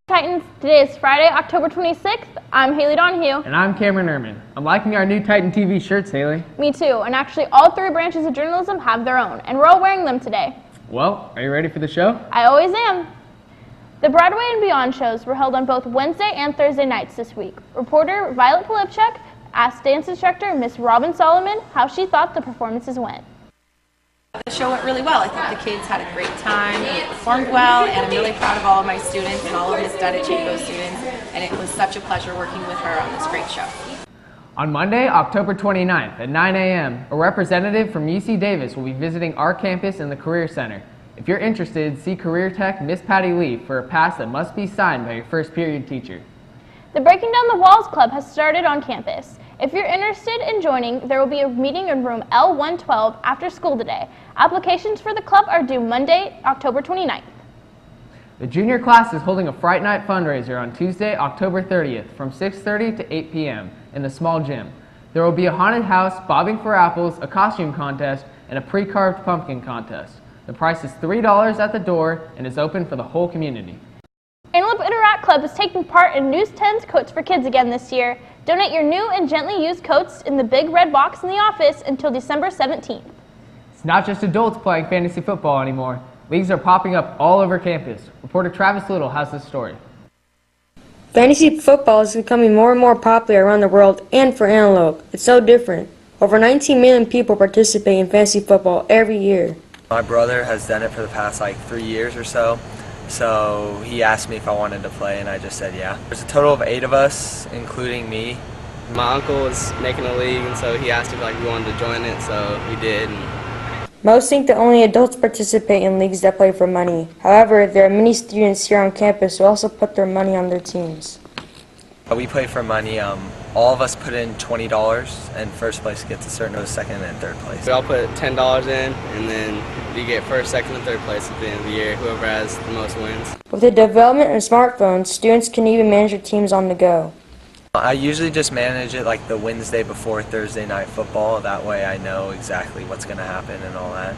Titans, today is Friday, October 26th. I'm Haley Donahue. And I'm Cameron Ehrman. I'm liking our new Titan TV shirts, Haley. Me too, and actually all three branches of journalism have their own, and we're all wearing them today. Well, are you ready for the show? I always am. The Broadway and Beyond shows were held on both Wednesday and Thursday nights this week. Reporter Violet Polipchuk asked dance instructor Miss Robin Solomon how she thought the performances went. The show went really well. I think the kids had a great time. They performed well, and I'm really proud of all of my students and all of Miss Dunachenko's students, and it was such a pleasure working with her on this great show. On Monday, October 29th at 9 a.m., a representative from UC Davis will be visiting our campus in the Career Center. If you're interested, see Career Tech Miss Patty Lee for a pass that must be signed by your first period teacher. The Breaking Down the Walls Club has started on campus. If you're interested in joining, there will be a meeting in room L112 after school today. Applications for the club are due Monday, October 29th. The junior class is holding a Fright Night fundraiser on Tuesday, October 30th from 6:30 to 8 p.m. in the small gym. There will be a haunted house, bobbing for apples, a costume contest, and a pre-carved pumpkin contest. The price is $3 at the door and is open for the whole community. Antelope Interact Club is taking part in News 10's Coats for Kids again this year. Donate your new and gently used coats in the big red box in the office until December 17th. It's not just adults playing fantasy football anymore. Leagues are popping up all over campus. Reporter Travis Little has this story. Fantasy football is becoming more and more popular around the world, and for Antelope, it's so different. Over 19 million people participate in fantasy football every year. My brother has done it for the past 3 years or so. So he asked me if I wanted to play, and I just said yeah. There's a total of 8 of us, including me. My uncle was making a league, and so he asked if we wanted to join it, so we did. Most think that only adults participate in leagues that play for money. However, there are many students here on campus who also put their money on their teams. We play for money. All of us put in $20, and first place gets a certain second and third place. We all put $10 in, and then you get first, second, and third place at the end of the year. Whoever has the most wins. With the development of smartphones, students can even manage their teams on the go. I usually just manage it like the Wednesday before Thursday night football. That way I know exactly what's going to happen and all that.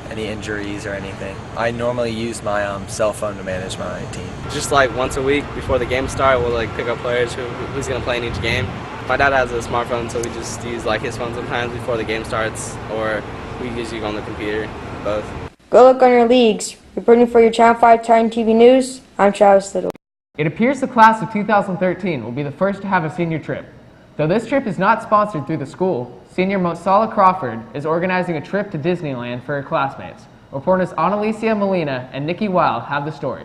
Any injuries or anything. I normally use my cell phone to manage my team. Just once a week before the game start, we'll pick up players who's going to play in each game. My dad has a smartphone, so we just use his phone sometimes before the game starts, or we usually go on the computer, both. Go look on your leagues. Reporting for your Channel 5 Titan TV News, I'm Travis Little. It appears the class of 2013 will be the first to have a senior trip. Though this trip is not sponsored through the school, senior Mosala Crawford is organizing a trip to Disneyland for her classmates. Reporters Annalicia Molina and Nikki Weil have the story.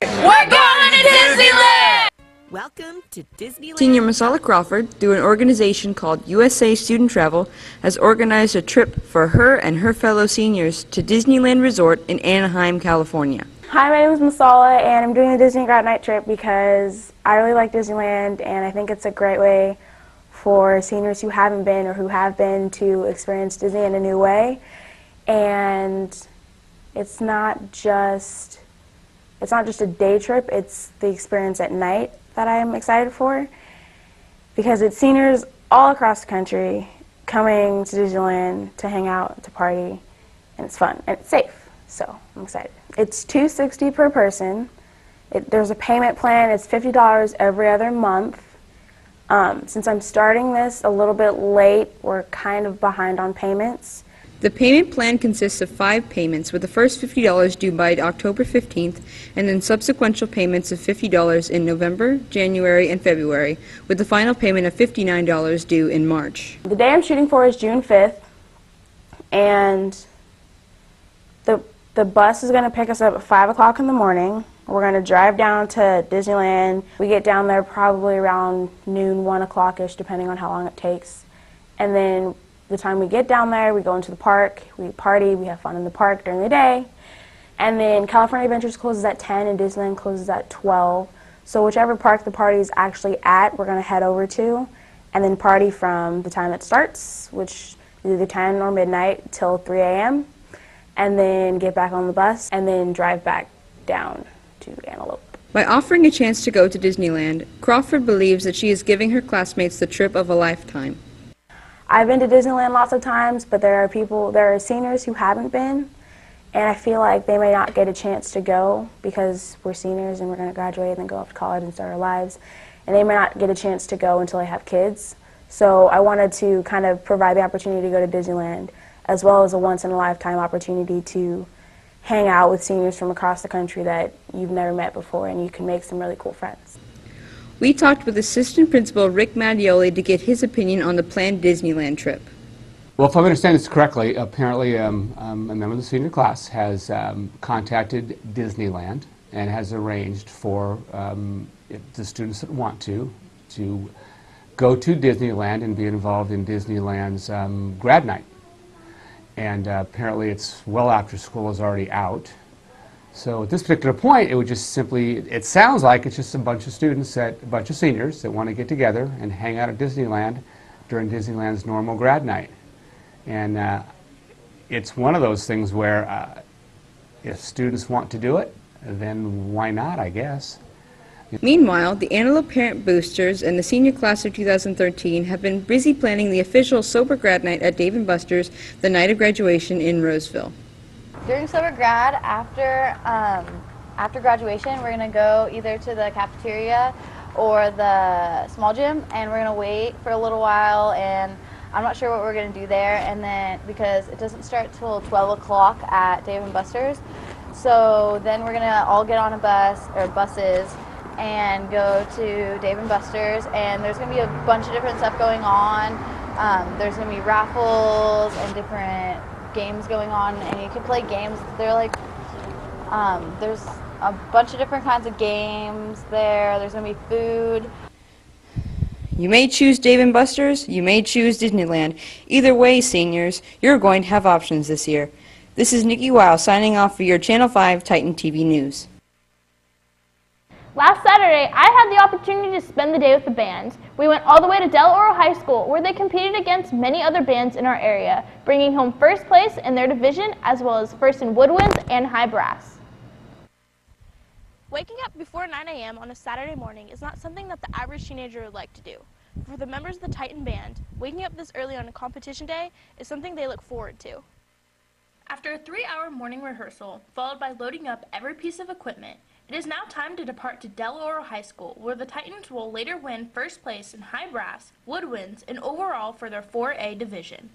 We're going to Disneyland! Welcome to Disneyland. Senior Mosala Crawford, through an organization called USA Student Travel, has organized a trip for her and her fellow seniors to Disneyland Resort in Anaheim, California. Hi, my name is Mosala, and I'm doing the Disney Grad Night trip because I really like Disneyland, and I think it's a great way for seniors who haven't been or who have been to experience Disney in a new way. And it's not just a day trip, it's the experience at night that I'm excited for, because it's seniors all across the country coming to Disneyland to hang out, to party, and it's fun, and it's safe. So I'm excited. It's $260 per person. There's a payment plan. It's $50 every other month. Since I'm starting this a little bit late, we're kind of behind on payments. The payment plan consists of 5 payments, with the first $50 due by October 15th, and then subsequent payments of $50 in November, January, and February, with the final payment of $59 due in March. The day I'm shooting for is June 5th, and the bus is going to pick us up at 5 o'clock in the morning, We're going to drive down to Disneyland. We get down there probably around noon, 1 o'clock-ish, depending on how long it takes. And then the time we get down there, we go into the park, we party, we have fun in the park during the day. And then California Adventures closes at 10 and Disneyland closes at 12. So whichever park the party is actually at, we're going to head over to and then party from the time it starts, which is either 10 or midnight till 3 a.m. and then get back on the bus and then drive back down to Antelope. By offering a chance to go to Disneyland, Crawford believes that she is giving her classmates the trip of a lifetime. I've been to Disneyland lots of times, but there are seniors who haven't been, and I feel like they may not get a chance to go because we're seniors and we're going to graduate and then go off to college and start our lives, and they may not get a chance to go until they have kids. So I wanted to kind of provide the opportunity to go to Disneyland, as well as a once-in-a-lifetime opportunity to hang out with seniors from across the country that you've never met before, and you can make some really cool friends. We talked with Assistant Principal Rick Mattioli to get his opinion on the planned Disneyland trip. Well, if I understand this correctly, apparently a member of the senior class has contacted Disneyland and has arranged for the students that want to go to Disneyland and be involved in Disneyland's grad night. And apparently it's well after school is already out. So at this particular point, it would just simply, it sounds like it's just a bunch of students, a bunch of seniors that want to get together and hang out at Disneyland during Disneyland's normal grad night. And it's one of those things where if students want to do it, then why not, I guess. Meanwhile, the Antelope Parent Boosters and the senior class of 2013 have been busy planning the official Sober Grad Night at Dave & Buster's the night of graduation in Roseville. During Sober Grad, after graduation, we're going to go either to the cafeteria or the small gym, and we're going to wait for a little while, and I'm not sure what we're going to do there, and then because it doesn't start till 12 o'clock at Dave & Buster's, so then we're going to all get on a bus, or buses, and go to Dave & Buster's, and there's going to be a bunch of different stuff going on. There's going to be raffles and different games going on, and you can play games. They're like, there's a bunch of different kinds of games there. There's going to be food. You may choose Dave & Buster's, you may choose Disneyland. Either way, seniors, you're going to have options this year. This is Nikki Weil signing off for your Channel 5 Titan TV News. Last Saturday, I had the opportunity to spend the day with the band. We went all the way to Del Oro High School, where they competed against many other bands in our area, bringing home first place in their division, as well as first in woodwinds and high brass. Waking up before 9 a.m. on a Saturday morning is not something that the average teenager would like to do. For the members of the Titan Band, waking up this early on a competition day is something they look forward to. After a 3-hour morning rehearsal, followed by loading up every piece of equipment, it is now time to depart to Del Oro High School, where the Titans will later win first place in high brass, woodwinds, and overall for their 4A division.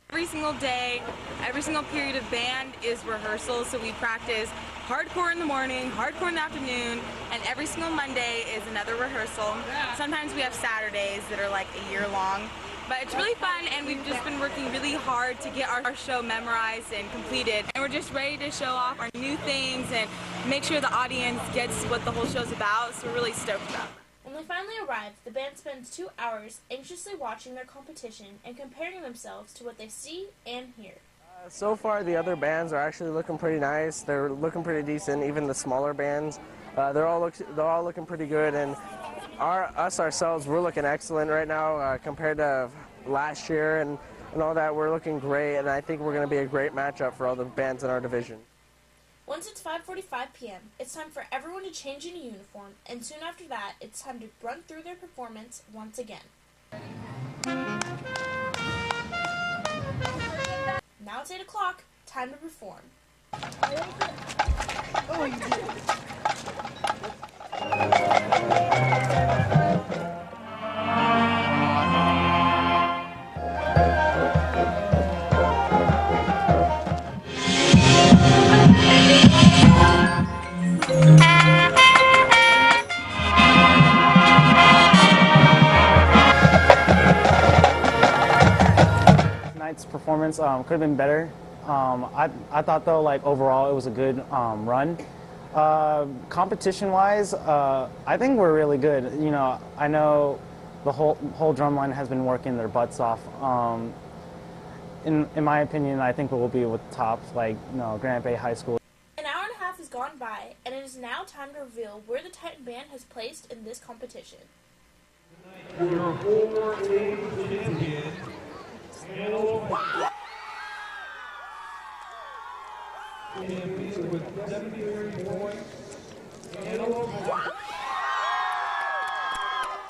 Every single day, every single period of band is rehearsal, so we practice hardcore in the morning, hardcore in the afternoon, and every single Monday is another rehearsal. Sometimes we have Saturdays that are like a year long. But it's really fun, and we've just been working really hard to get our show memorized and completed. And we're just ready to show off our new things and make sure the audience gets what the whole show's about, so we're really stoked about it. When they finally arrive, the band spends 2 hours anxiously watching their competition and comparing themselves to what they see and hear. So far, the other bands are actually looking pretty nice. They're looking pretty decent, even the smaller bands. They're all looking pretty good, and us ourselves, we're looking excellent right now compared to last year and all that. We're looking great, and I think we're going to be a great matchup for all the bands in our division. Once it's 5:45 p.m., it's time for everyone to change into uniform, and soon after that, it's time to run through their performance once again. Now it's 8 o'clock, time to perform. Oh, you did. Tonight's performance could have been better. I thought though, like overall, it was a good run. Competition-wise, I think we're really good. You know, I know the whole drumline has been working their butts off. In my opinion, I think we'll be with tops like Granite Bay High School. An hour and a half has gone by, and it is now time to reveal where the Titan Band has placed in this competition. Number 4 is with 73 points. I'm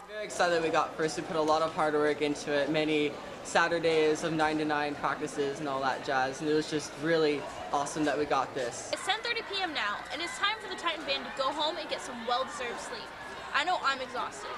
very excited that we got first. We put a lot of hard work into it, many Saturdays of 9 to 9 practices and all that jazz, and it was just really awesome that we got this. It's 10:30 p.m. now, and it's time for the Titan Band to go home and get some well-deserved sleep. I know I'm exhausted.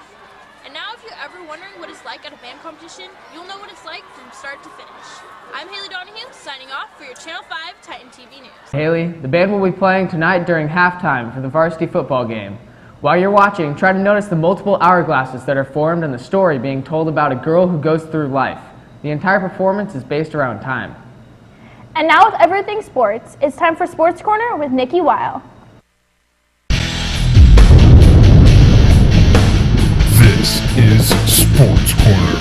And now if you're ever wondering what it's like at a band competition, you'll know what it's like from start to finish. I'm Haley Donahue, signing off for your Channel 5 Titan TV News. Haley, the band will be playing tonight during halftime for the varsity football game. While you're watching, try to notice the multiple hourglasses that are formed and the story being told about a girl who goes through life. The entire performance is based around time. And now with everything sports, it's time for Sports Corner with Nikki Weil. This is Sports Corner.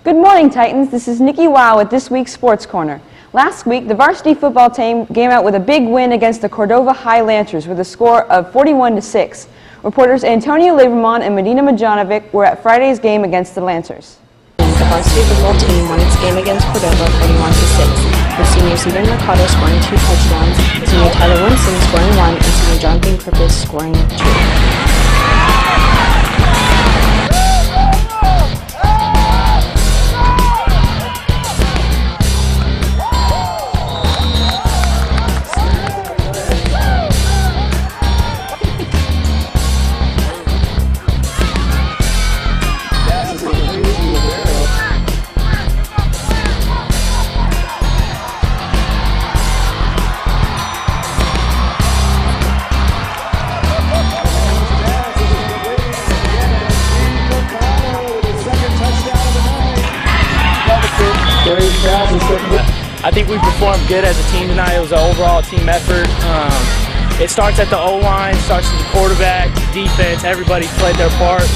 Good morning, Titans. This is Nikki Weil with this week's Sports Corner. Last week, the varsity football team came out with a big win against the Cordova High Lancers with a score of 41-6. Reporters Antonio Lieberman and Medina Majanovic were at Friday's game against the Lancers. The varsity football team won its game against Cordova 41-6, with senior Stephen Mercado scoring 2 touchdowns, senior Tyler Winston scoring 1, and senior Jonathan Krippis scoring 2. I think we performed good as a team tonight. It was an overall team effort. It starts at the O-line, starts at the quarterback, defense. Everybody played their part,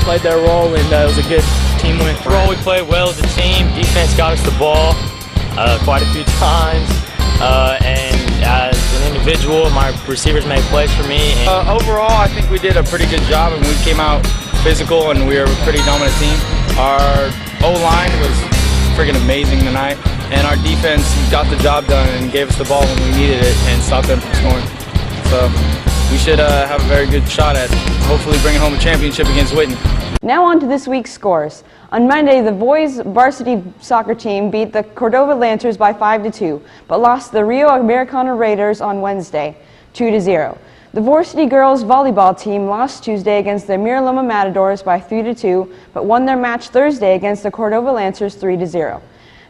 played their role, and it was a good team win. Overall, we played well as a team. Defense got us the ball quite a few times, and as an individual, my receivers made plays for me. Overall, I think we did a pretty good job, and we came out physical, and we were a pretty dominant team. Our O-line was freaking amazing tonight, and our defense got the job done and gave us the ball when we needed it and stopped them from scoring. So we should have a very good shot at hopefully bringing home a championship against Whitney. Now on to this week's scores. On Monday, the boys varsity soccer team beat the Cordova Lancers by 5-2, but lost to the Rio Americana Raiders on Wednesday, 2-0. The varsity girls volleyball team lost Tuesday against the Miraloma Matadors by 3-2, but won their match Thursday against the Cordova Lancers 3-0.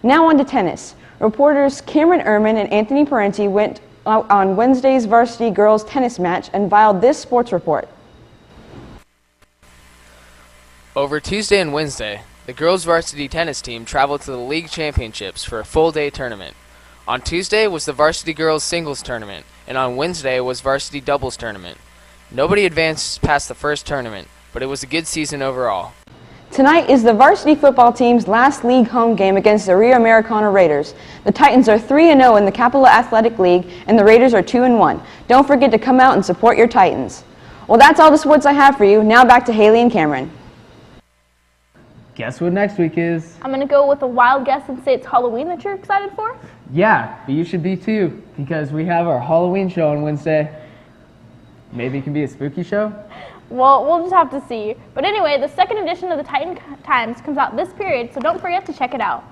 Now on to tennis. Reporters Cameron Ehrman and Anthony Parenti went out on Wednesday's varsity girls tennis match and filed this sports report. Over Tuesday and Wednesday, the girls varsity tennis team traveled to the league championships for a full-day tournament. On Tuesday was the varsity girls singles tournament, and on Wednesday was varsity doubles tournament. Nobody advanced past the first tournament, but it was a good season overall. Tonight is the varsity football team's last league home game against the Rio Americana Raiders. The Titans are 3-0 in the Capital Athletic League, and the Raiders are 2-1. Don't forget to come out and support your Titans. Well, that's all the sports I have for you. Now back to Haley and Cameron. Guess what next week is? I'm going to go with a wild guess and say it's Halloween that you're excited for. Yeah, but you should be too, because we have our Halloween show on Wednesday. Maybe it can be a spooky show? Well, we'll just have to see. But anyway, the second edition of the Titan Times comes out this period, so don't forget to check it out.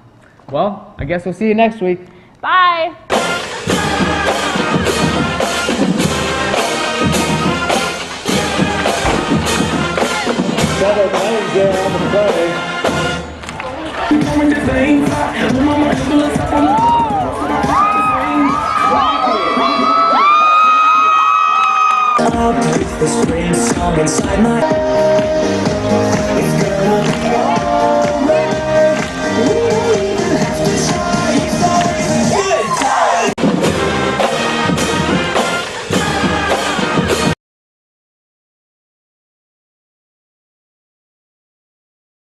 Well, I guess we'll see you next week. Bye! Several names there on the play.